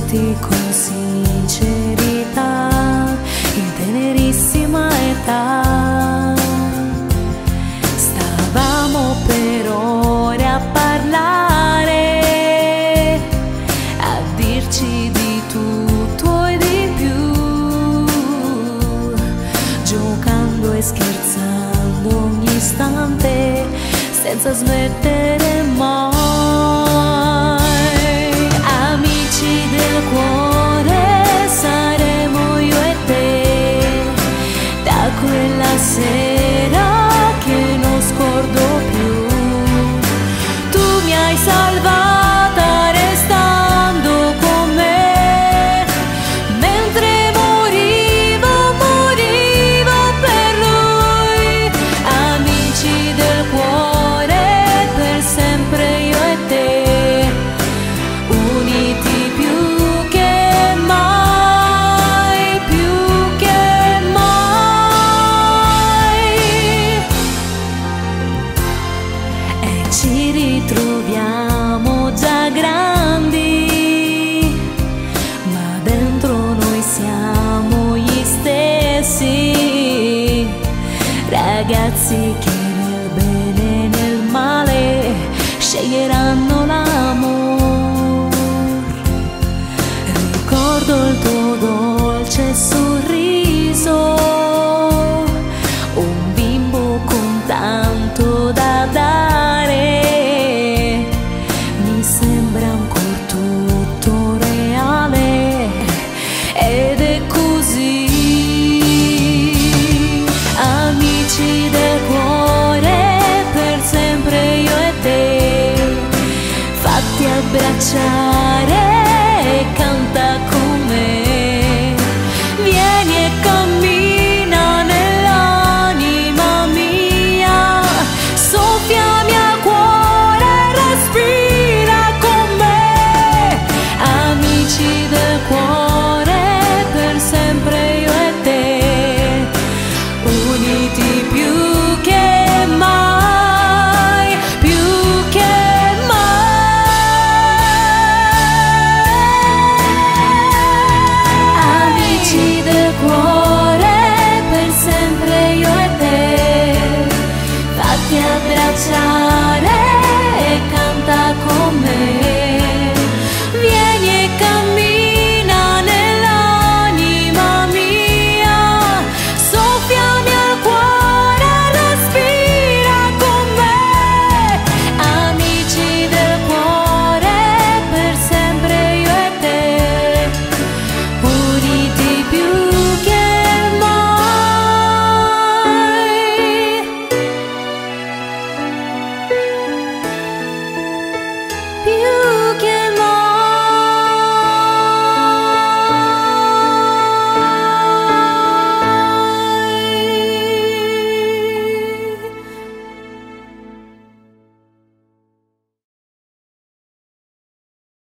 conoscerti con sincerità in tenerissima età. Stavamo per ore a parlare, a dirci di tutto e di più, giocando e scherzando ogni istante senza smettere mai. Amici del cuore saremo io e te, da quella sera che non scordo più. Tu mi hai salvata restando con me, mentre morivo per lui. Amici del cuore, per sempre io e te, uniti più che mai, più che mai. E ci ritroviamo già grandi, ma dentro noi siamo gli stessi, ragazzi che nel bene e nel male sceglieranno l'amor. Ricordo il tuo dolce sorriso, un bimbo con tanto da dare, mi sembra ancora tutto reale ed è così. Amici del cuore, per sempre io e te, fatti abbracciare e canta con